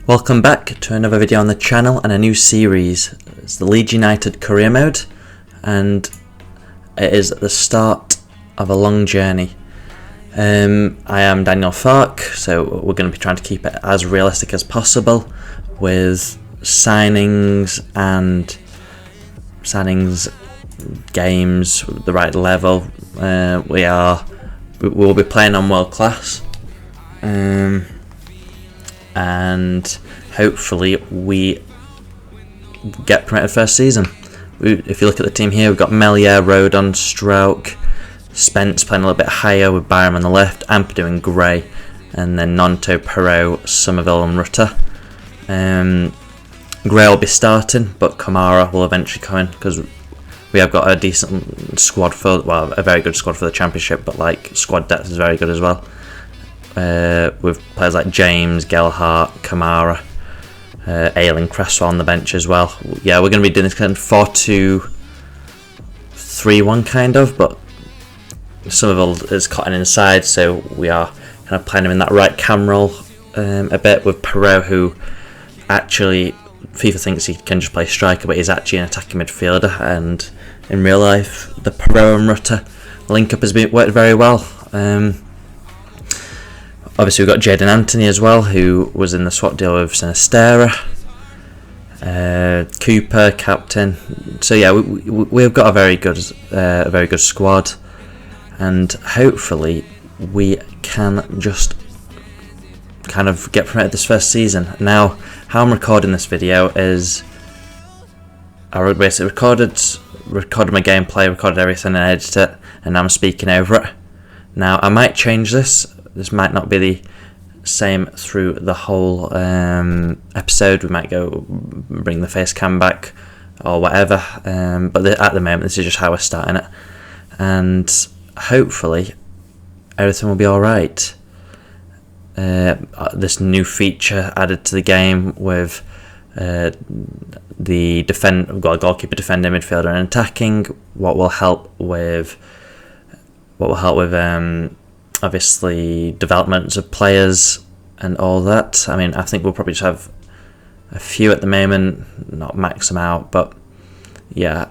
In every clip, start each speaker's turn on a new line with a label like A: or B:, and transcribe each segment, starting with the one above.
A: Welcome back to another video on the channel and a new series. It's the Leeds United career mode, and it is the start of a long journey. I am Daniel Fark, so we're going to be trying to keep it as realistic as possible with signings, games, the right level. We'll be playing on world class. And hopefully we get promoted first season. If you look at the team here, we've got Melier, Rodon, Strauch, Spence playing a little bit higher with Byram on the left, Ampadu and Gray, and then Nonto, Perot, Somerville and Rutter. Gray will be starting, but Kamara will eventually come in because we have got a decent squad a very good squad for the Championship, but like squad depth is very good as well. With players like James, Gelhardt, Kamara, Ayling, Cresswell on the bench as well. Yeah, we're going to be doing this kind of 4-2-3-1 kind of, but Somerville is cutting inside, so we are kind of playing him in that right cam role a bit, with Perot, who actually FIFA thinks he can just play striker, but he's actually an attacking midfielder, and in real life the Perot and Rutter link up has worked very well. Obviously we've got Jadon Anthony as well, who was in the swap deal with Sinistera. Cooper, captain. So yeah, we've got a very good squad, and hopefully we can just kind of get promoted this first season. Now, how I'm recording this video is I basically recorded my gameplay, recorded everything and edited it, and now I'm speaking over it. Now I might change this. This might not be the same through the whole episode. We might go bring the face cam back or whatever. But at the moment, this is just how we're starting it. And hopefully, everything will be alright. This new feature added to the game with we've got a goalkeeper, defender, midfielder and attacking. What will help with obviously developments of players and all that. I mean, I think we'll probably just have a few at the moment, not max them out, but yeah,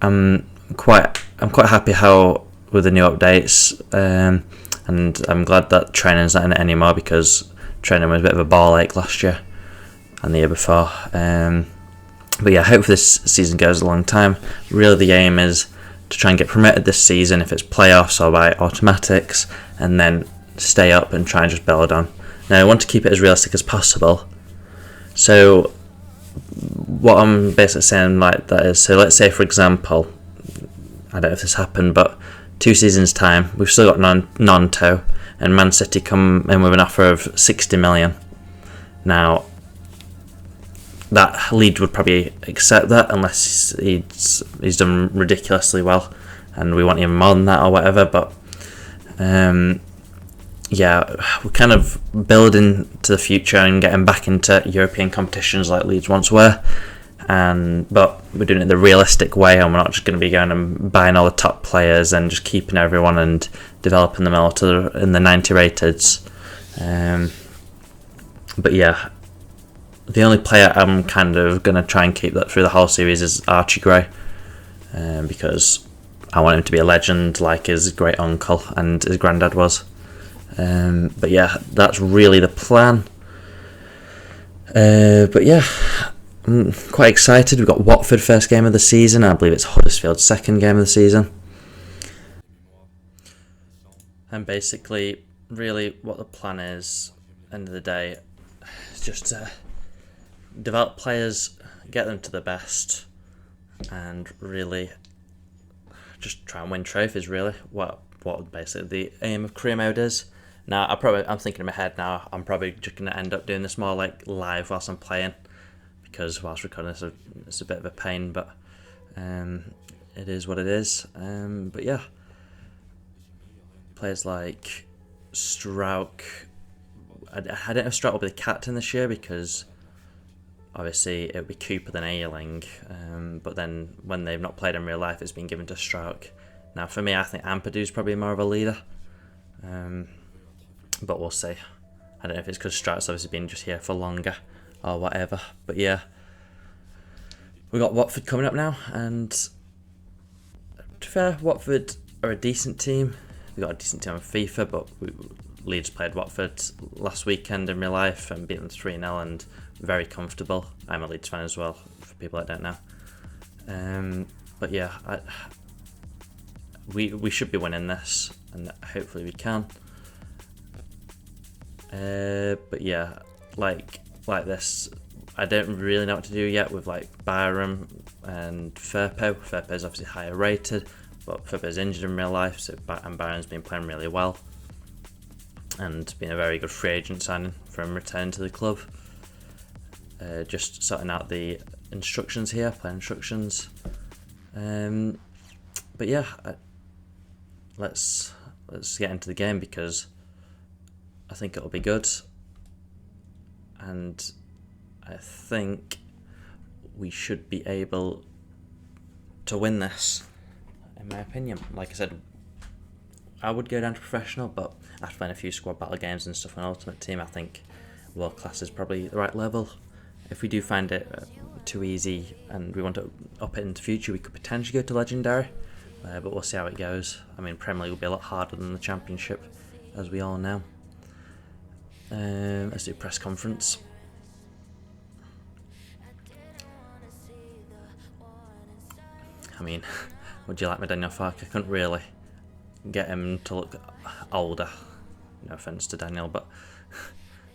A: I'm quite happy with the new updates, and I'm glad that training's not in it anymore, because training was a bit of a ball ache last year and the year before. But yeah, hopefully this season goes a long time. Really, the aim is to try and get promoted this season, if it's playoffs or by automatics, and then stay up and try and just build on. Now, I want to keep it as realistic as possible. So what I'm basically saying like that is, so let's say for example, I don't know if this happened, but 2 seasons time, we've still got Nonto, and Man City come in with an offer of 60 million. Now, that Leeds would probably accept that unless he's done ridiculously well, and we want even more than that or whatever. But yeah, we're kind of building to the future and getting back into European competitions like Leeds once were, but we're doing it the realistic way, and we're not just going to be going and buying all the top players and just keeping everyone and developing them all in the 90 rateds. But yeah, the only player I'm kind of going to try and keep that through the whole series is Archie Gray, because I want him to be a legend like his great uncle and his granddad was. But yeah, that's really the plan. But yeah, I'm quite excited. We've got Watford first game of the season. I believe it's Huddersfield second game of the season. And basically, really what the plan is, end of the day, is just to develop players, get them to the best, and really just try and win trophies. Really, what basically the aim of career mode is. Now, I'm thinking in my head now, I'm probably just going to end up doing this more like live whilst I'm playing, because whilst recording this, it's a bit of a pain, but it is what it is. But yeah, players like Strauch. I don't know if Strauch will be the captain this year, because obviously it would be Cooper then Ayling, but then when they've not played in real life, it's been given to Strauch. Now for me, I think Ampadu's probably more of a leader, but we'll see. I don't know if it's because Strauch's obviously been just here for longer, or whatever. But yeah, we got Watford coming up now, and to be fair, Watford are a decent team. We got a decent team on FIFA, but Leeds played Watford last weekend in real life and beat them 3-0, and very comfortable. I'm a Leeds fan as well, for people that don't know. But yeah, we should be winning this, and hopefully we can. But yeah, like this, I don't really know what to do yet with like Byram and Firpo. Firpo's obviously higher rated, but Firpo's injured in real life, and Byram's been playing really well and been a very good free agent signing from return to the club. Just sorting out the instructions here, play instructions. But yeah, let's get into the game, because I think it'll be good, and I think we should be able to win this, in my opinion. Like I said, I would go down to professional, but after playing a few squad battle games and stuff on Ultimate Team, I think world class is probably the right level. If we do find it too easy and we want to up it into future, we could potentially go to legendary, but we'll see how it goes. I mean, Premier League will be a lot harder than the Championship, as we all know. Let's do press conference. I mean, would you like my Daniel Farke? I couldn't really get him to look older. No offence to Daniel, but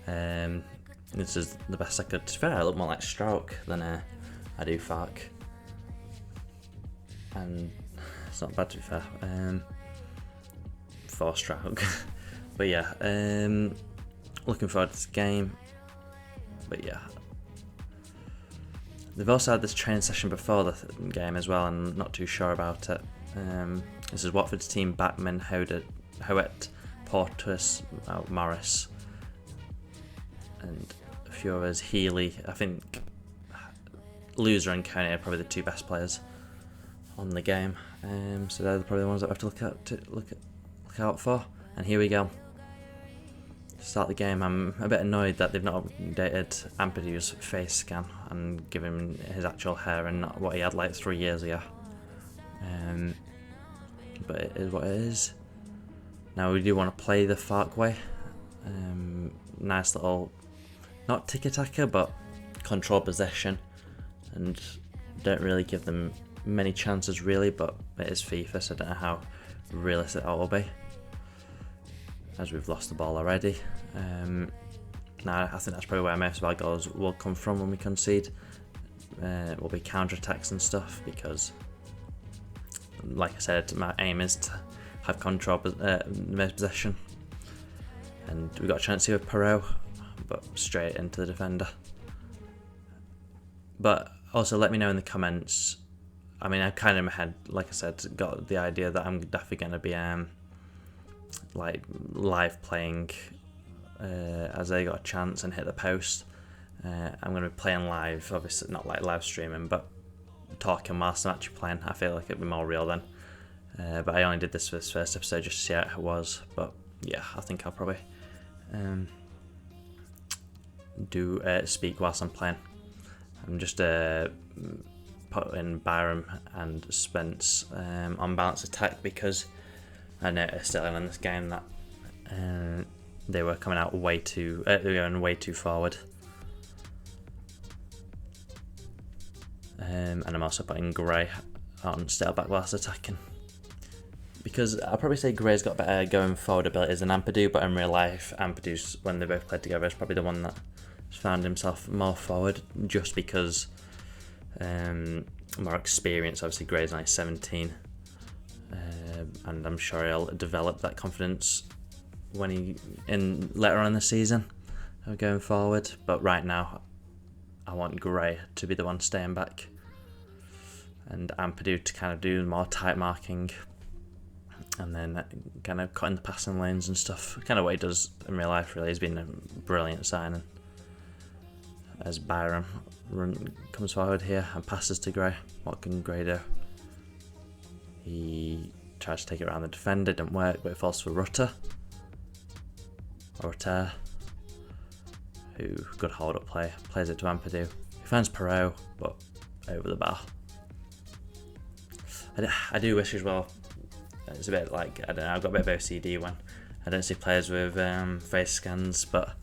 A: this is the best I could. To be fair, I look more like Stroke than I do Farke, and it's not bad to be fair. For Stroke, but yeah, looking forward to this game. But yeah, they've also had this training session before the game as well, and I'm not too sure about it. This is Watford's team: Backman, Howitt, Porteous, Morris, and a few others. Healy. I think Loser and Coney are probably the two best players on the game. So they're probably the ones that we have to look out for. And here we go. Start the game. I'm a bit annoyed that they've not updated Ampadu's face scan and given him his actual hair and not what he had like 3 years ago. But it is what it is. Now we do want to play the Farke way. Nice little, not tiki-taka, but control possession, and don't really give them many chances really, but it is FIFA, so I don't know how realistic that will be, as we've lost the ball already. Now I think that's probably where most of our goals will come from when we concede. It will be counter-attacks and stuff, because like I said, my aim is to have control most possession, and we got a chance here with Perot, but straight into the defender. But also let me know in the comments. I mean, I kind of in my head, like I said, got the idea that I'm definitely going to be like live playing as they got a chance and hit the post. I'm going to be playing live, obviously not like live streaming, but talking whilst I'm actually playing. I feel like it'd be more real then. But I only did this for this first episode just to see how it was. But yeah, I think I'll probably do speak whilst I'm playing. I'm just putting Byram and Spence on balance attack, because I noticed earlier in this game that they were coming out way too, they were going way too forward. And I'm also putting Gray on still back whilst attacking, because I'll probably say Gray's got better going forward abilities than Ampadu, but in real life Ampadu's, when they both played together, is probably the one that found himself more forward, just because more experience. Obviously Gray's only 17, and I'm sure he'll develop that confidence when he later on in the season of going forward. But right now I want Gray to be the one staying back, and Ampadu to kind of do more tight marking, and then kind of cutting the passing lanes and stuff, kind of what he does in real life really. He's been a brilliant signing. As Byram comes forward here and passes to Gray. What can Gray do? He tries to take it around the defender, didn't work, but it falls for Rutter. who good hold up play, plays it to Ampadu. He finds Perot, but over the bar. I do wish as well, it's a bit like, I don't know, I've got a bit of OCD when I don't see players with face scans, but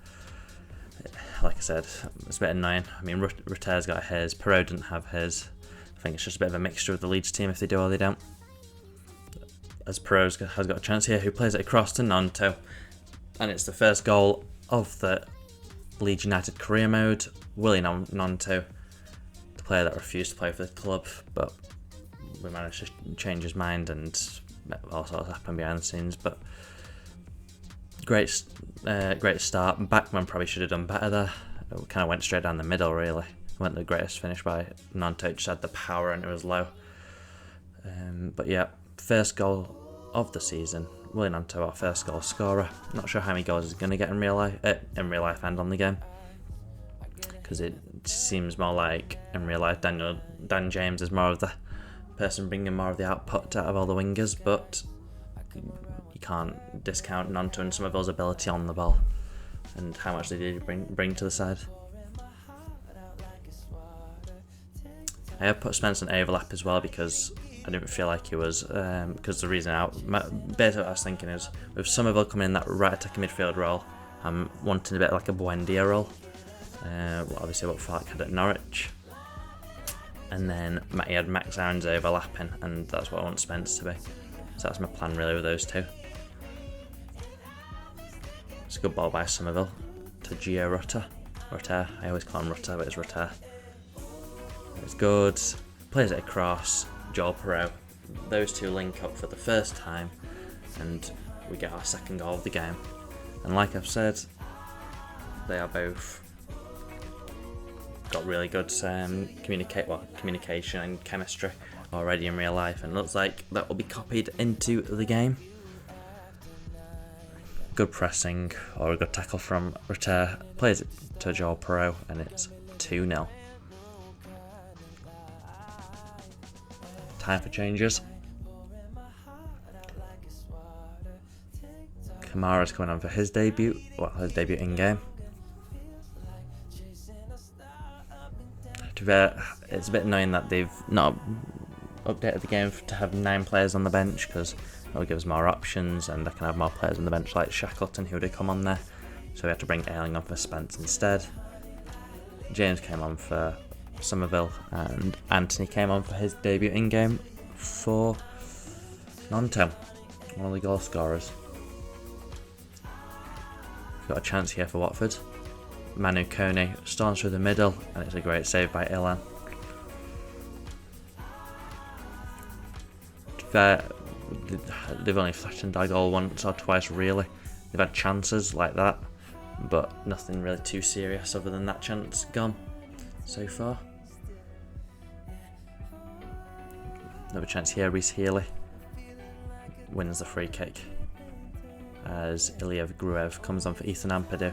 A: like I said, it's a bit annoying. I mean, Rutter's got his, Perot didn't have his. I think it's just a bit of a mixture of the Leeds team if they do or they don't. As Perot has got a chance here, who plays it across to Nonto, and it's the first goal of the Leeds United career mode. Willie Nonto, the player that refused to play for the club, but we managed to change his mind, and all sorts happened behind the scenes. But great start. Backman probably should have done better there. It kind of went straight down the middle, really. Went the greatest finish by Nonto, just had the power and it was low. But yeah, first goal of the season. Willie Nonto, our first goal scorer. Not sure how many goals he's going to get in real life and on the game, because it seems more like in real life Dan James is more of the person bringing more of the output out of all the wingers, but you can't discount Nonto and Somerville's ability on the ball and how much they did bring to the side. I have put Spence in overlap as well because I didn't feel like he was, because the reason out, basically what I was thinking is, with Somerville coming in that right attacking midfield role, I'm wanting a bit like a Buendia role, obviously what Falk had at Norwich, and then he had Max Aaron's overlapping, and that's what I want Spence to be, so that's my plan really with those two. It's a good ball by Somerville to Gio Rutter, I always call him Rutter, but it's Rutter. It's good, plays it across, Joel Perot. Those two link up for the first time and we get our second goal of the game. And like I've said, they are both got really good communication and chemistry already in real life, and it looks like that will be copied into the game. Good pressing or a good tackle from Rutter, plays it to Joel Perot, and it's 2-0. Time for changes. Kamara's coming on for his debut, his debut in game. It's a bit annoying that they've not updated the game to have 9 players on the bench, because it'll give us more options and I can have more players on the bench like Shackleton, who would come on there. So we had to bring Ayling on for Spence instead. James came on for Somerville, and Anthony came on for his debut in game for Nonto, one of the goal scorers. Got a chance here for Watford. Manu Kone storms through the middle, and it's a great save by Ilan. They've only threatened our goal once or twice really. They've had chances like that, but nothing really too serious other than that chance gone so far. Another chance here, Reece Healy wins the free kick as Iliev Gruev comes on for Ethan Ampadu.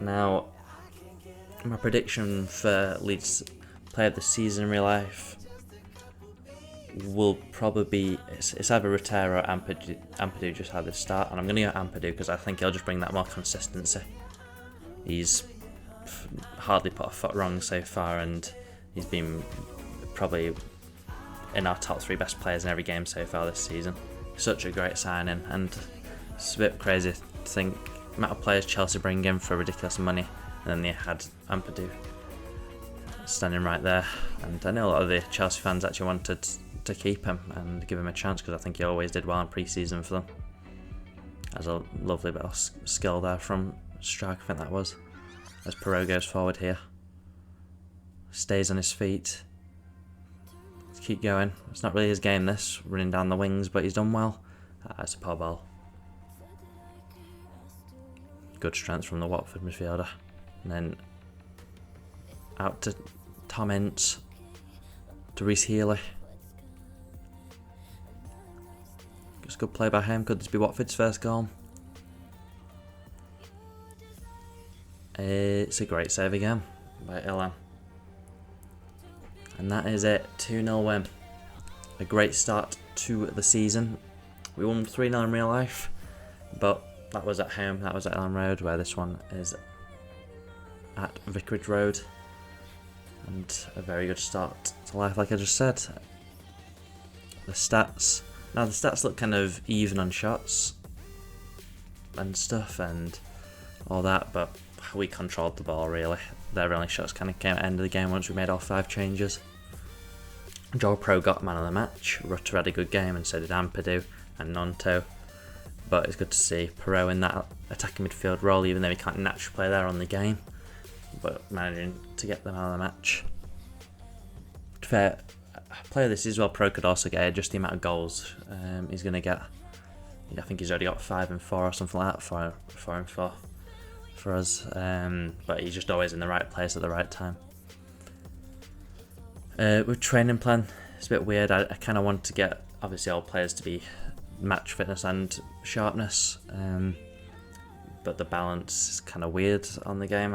A: Now, my prediction for Leeds player of the season in real life will probably be, it's either Rutter or Ampadu just had this start, and I'm going to go Ampadu because I think he'll just bring that more consistency. He's hardly put a foot wrong so far, and he's been probably in our top 3 best players in every game so far this season. Such a great signing, and it's a bit crazy to think the amount of players Chelsea bring in for ridiculous money, and then they had Ampadu standing right there. And I know a lot of the Chelsea fans actually wanted to keep him and give him a chance, because I think he always did well in pre-season for them. There's a lovely bit of skill there from Strike, I think that was, as Perot goes forward here, stays on his feet. Let's keep going. It's not really his game, this, running down the wings, but he's done well. It's a poor ball. Good strength from the Watford midfielder. And then out to Tom Ince, to Reece Healy. Just good play by him. Could this be Watford's first goal? It's a great save again by Ilan. And that is it. 2-0 win. A great start to the season. We won 3-0 in real life, but that was at home. That was at Elland Road, where this one is at Vicarage Road, and a very good start to life, like I just said. The stats look kind of even on shots and stuff and all that, but we controlled the ball really. Their only shots kind of came at the end of the game once we made all 5 changes. Joel Pro got man of the match. Rutter had a good game, and so did Ampadu and Nonto. But it's good to see Perot in that attacking midfield role, even though he can't naturally play there on the game. But managing to get the man of the match. To be fair, a player this is well, Pro could also get just the amount of goals he's going to get. I think he's already got 5 and 4 or something like that, 4 and 4 for us. But he's just always in the right place at the right time. With training plan, it's a bit weird. I kind of want to get obviously all players to be match fitness and sharpness, but the balance is kind of weird on the game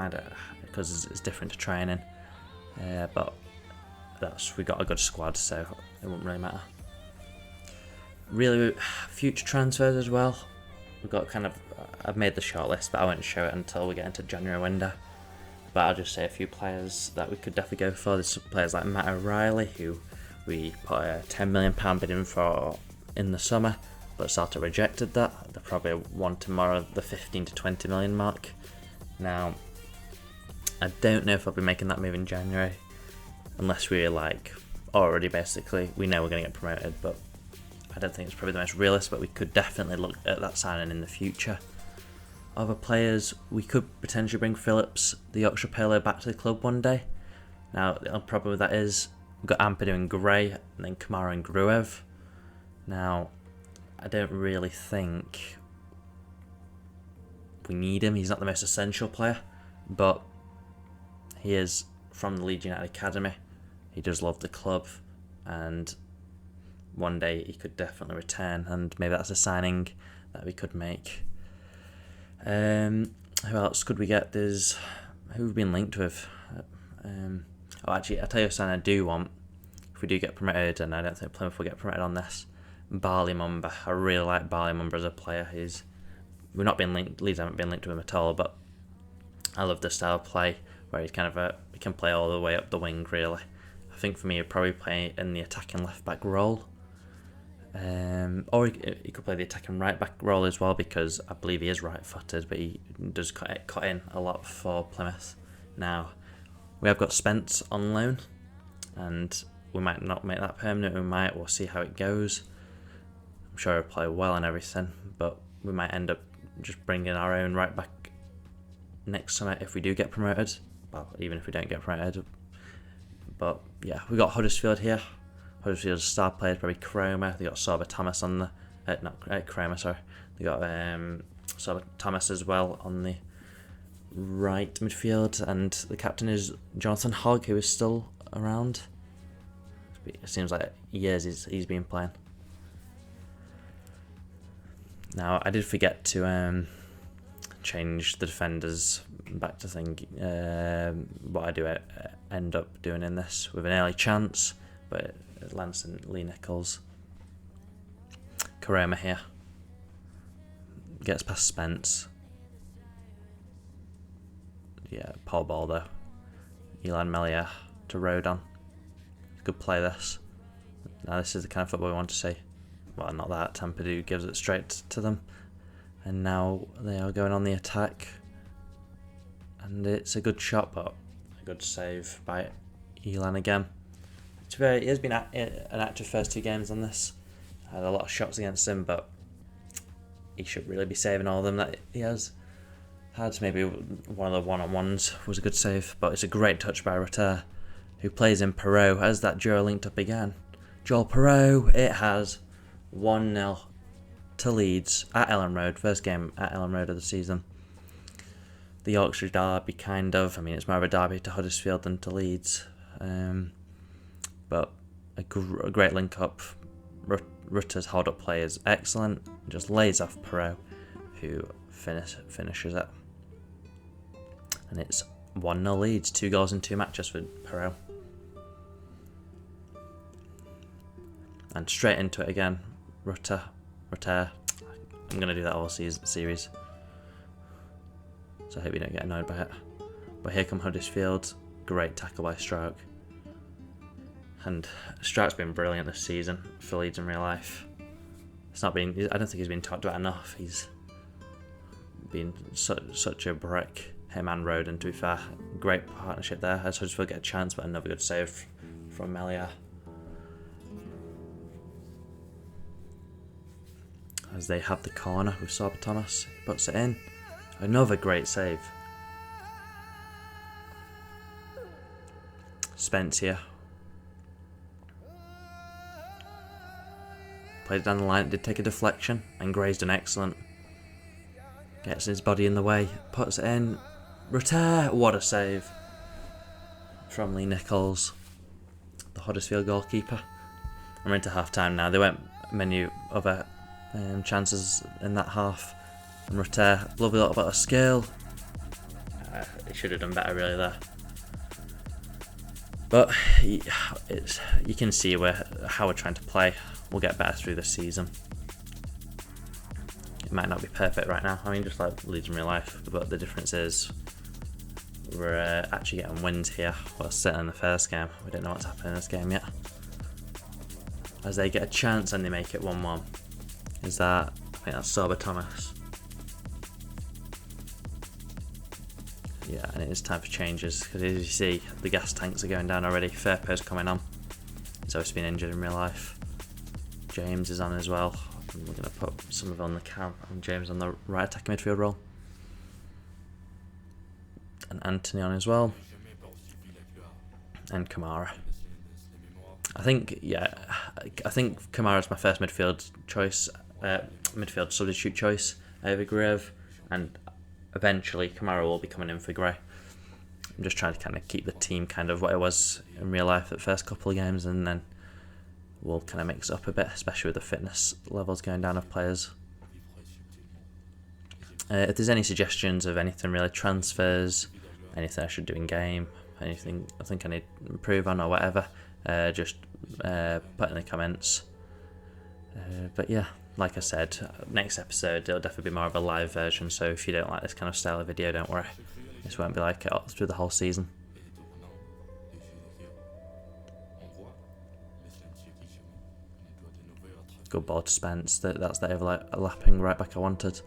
A: because it's different to training. But we got a good squad, so it won't really matter. Really, future transfers as well. We've got I've made the shortlist, but I won't show it until we get into January window. But I'll just say a few players that we could definitely go for. There's players like Matt O'Reilly, who we put a £10 million bid in for in the summer, but Sartor rejected that. They're probably wanting more of the 15 to 20 million mark. Now, I don't know if I'll be making that move in January, unless we're already basically, we know we're going to get promoted, but I don't think it's probably the most realistic, but we could definitely look at that signing in the future. Other players, we could potentially bring Phillips, the Yorkshire Polo, back to the club one day. Now, the only problem with that is we've got Ampadu and Gray, and then Kamara and Gruev. Now, I don't really think we need him. He's not the most essential player, but he is from the Leeds United Academy. He does love the club, and one day he could definitely return, and maybe that's a signing that we could make. Who else could we get? Who we've been linked with. Actually, I'll tell you a sign I do want. If we do get promoted, and I don't think Plymouth will get promoted on this, Barley Mumba. I really like Barley Mumba as a player. We've not been linked. Leeds haven't been linked to him at all, but I love the style of play where he can play all the way up the wing. Really, I think for me, he'd probably play in the attacking left back role. Or he could play the attacking right back role as well, because I believe he is right footed, but he does cut in a lot for Plymouth. Now, we have got Spence on loan, and we might not make that permanent, we'll see how it goes. I'm sure he'll play well and everything, but we might end up just bringing our own right back next summer if we do get promoted. Well, even if we don't get promoted. But yeah, we got Huddersfield here. Huddersfield's star players, probably Cromer. They got Sorba Thomas on the... Cromer, sorry. They got Sorba Thomas as well on the right midfield. And the captain is Jonathan Hogg, who is still around. It seems like years he's been playing. Now, I did forget to change the defenders back to what I do end up doing in this with an early chance. But Lance and Lee Nichols. Karema here. Gets past Spence. Yeah, Paul Baldo. Elan Melia to Rodon. Good play this. Now this is the kind of football we want to see. Well, not that. Tampadu gives it straight to them. And now they are going on the attack. And it's a good shot, but a good save by Elan again. He has been an active first 2 games on this. Had a lot of shots against him, but he should really be saving all of them that he has had. Maybe one of the one-on-ones was a good save, but it's a great touch by Rutter, who plays in Perot as that duo linked up again. Joel Perot, it has 1-0 to Leeds at Ellen Road. First game at Ellen Road of the season. The Yorkshire derby, kind of. I mean, it's more of a derby to Huddersfield than to Leeds. But a great link up. Rutter's hold up play is excellent. Just lays off Perot, who finishes it. And it's 1-0 Leeds. 2 goals in 2 matches for Perot. And straight into it again. Rutter. I'm going to do that all series. So I hope you don't get annoyed by it. But here come Huddersfield. Great tackle by Stroke. And Stroke's been brilliant this season for Leeds in real life. It's not been. I don't think he's been talked about enough. He's been such a brick. Him and Roden, to be fair. Great partnership there. As Huddersfield get a chance, but another good save from Melia. As they have the corner with Sorba Thomas. He puts it in. Another great save. Spence here. Played it down the line, did take a deflection, and Gray's done excellent. Gets his body in the way, puts it in. Retear! What a save from Lee Nichols, the Huddersfield goalkeeper. We're into half time now. There weren't many other chances in that half. And Retear, lovely little bit of skill. He should have done better really there. But you can see how we're trying to play. We'll get better through this season. It might not be perfect right now. I mean, just like Leeds in real life. But the difference is we're actually getting wins here. Well, certainly in the first game. We don't know what's happening in this game yet. As they get a chance and they make it 1-1. I think that's Sorba Thomas. Yeah, and it is time for changes. Because as you see, the gas tanks are going down already. Firpo's coming on. He's obviously been injured in real life. James is on as well. And we're going to put Somerville on the cam and James on the right attacking midfield role. And Anthony on as well. And Kamara. I think Kamara's my first midfield substitute choice over Gruev, and eventually Kamara will be coming in for Gray. I'm just trying to kind of keep the team kind of what it was in real life at the first couple of games, and then we'll kind of mix it up a bit, especially with the fitness levels going down of players. If there's any suggestions of anything really, transfers, anything I should do in game, anything I think I need to improve on or whatever, just put in the comments. But yeah, like I said, next episode it'll definitely be more of a live version, so if you don't like this kind of style of video, don't worry. This won't be like it through the whole season. Good ball to Spence. That's the overlapping right back I wanted.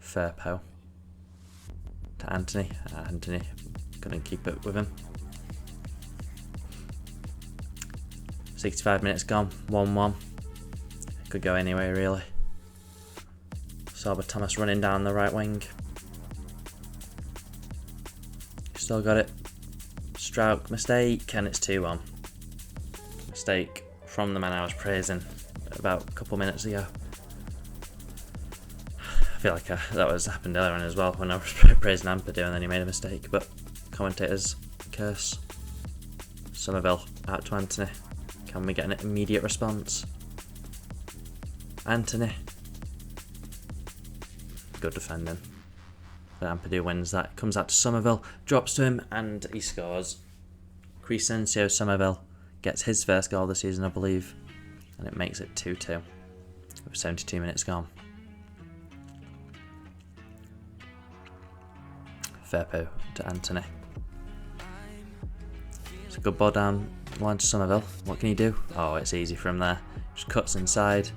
A: Firpo to Anthony. Anthony couldn't keep it with him. 65 minutes gone. 1-1. Could go anyway really. Sorba Thomas running down the right wing. Still got it. Stroke mistake, and it's 2-1. Mistake from the man I was praising about a couple minutes ago. I feel like that was happened earlier on as well when I was praising Ampadu and then he made a mistake, but commentators curse. Somerville out to Anthony. Can we get an immediate response? Anthony. Good defending. But Ampadu wins that. Comes out to Somerville, drops to him, and he scores. Crescencio Somerville gets his first goal this season, I believe, and it makes it 2-2 with 72 minutes gone. Firpo to Anthony. It's a good ball down line to Somerville. What can he do? Oh, it's easy from there. Just cuts inside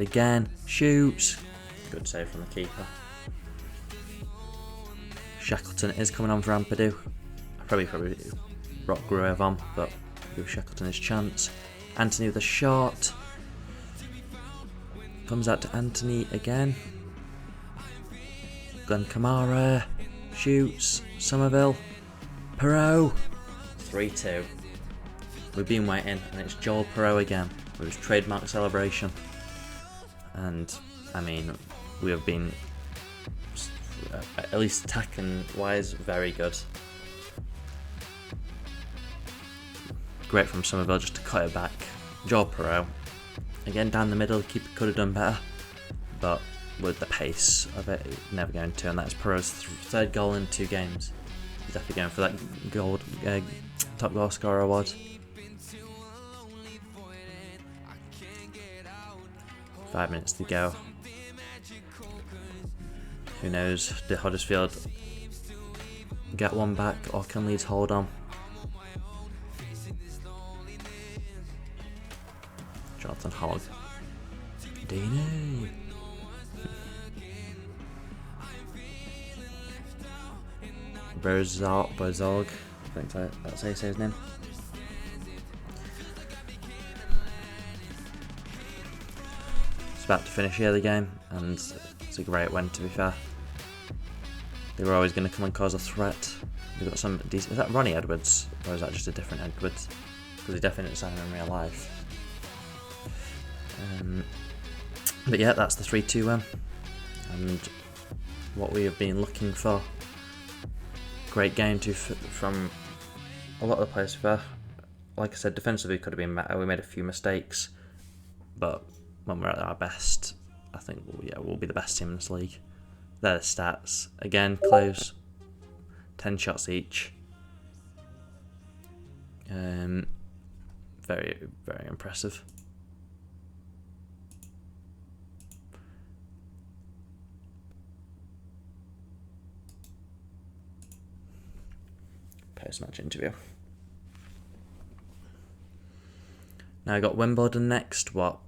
A: again, shoots. Good save from the keeper. Shackleton is coming on for Ampadu. I probably rock Gruev on, but give Shackleton his chance. Anthony with a shot. Comes out to Anthony again. Glenn Kamara. Shoots. Somerville. Perot. 3-2. We've been waiting, and it's Joel Perot again with his trademark celebration. And, I mean, we have been, at least attacking wise, very good. Great from Somerville just to cut it back. Joel Perot. Again, down the middle, the keeper could have done better. But with the pace of it, never going to. And that's Perot's third goal in 2 games. He's definitely going for that gold top goal scorer award. 5 minutes to go. Who knows? Did Huddersfield get one back, or can Leeds hold on? Jonathan Hogg. Dini. Bozog. I think that's how you say his name. It's about to finish here, the game, and it's a great win, to be fair. They were always going to come and cause a threat. We've got some decent... Is that Ronnie Edwards? Or is that just a different Edwards? Because he definitely didn't sign him in real life. But yeah, that's the 3-2 win. And what we have been looking for. Great game from a lot of the players. Like I said, defensively could have been better. We made a few mistakes. But when we're at our best, I think we'll be the best team in this league. They're the stats. Again, close. 10 shots each. Very, very impressive. Post-match interview. Now I got Wimbledon next. What?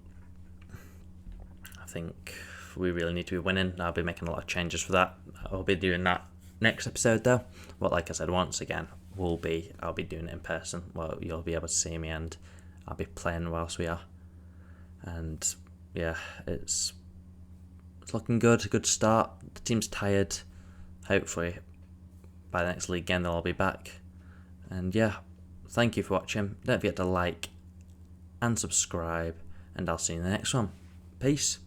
A: I think we really need to be winning. I'll be making a lot of changes for that. I'll be doing that next episode though. But like I said, once again, I'll be doing it in person. Well, you'll be able to see me and I'll be playing whilst we are. And yeah, it's looking good. A good start. The team's tired. Hopefully by the next league game they'll all be back. And yeah, thank you for watching. Don't forget to like and subscribe, and I'll see you in the next one. Peace.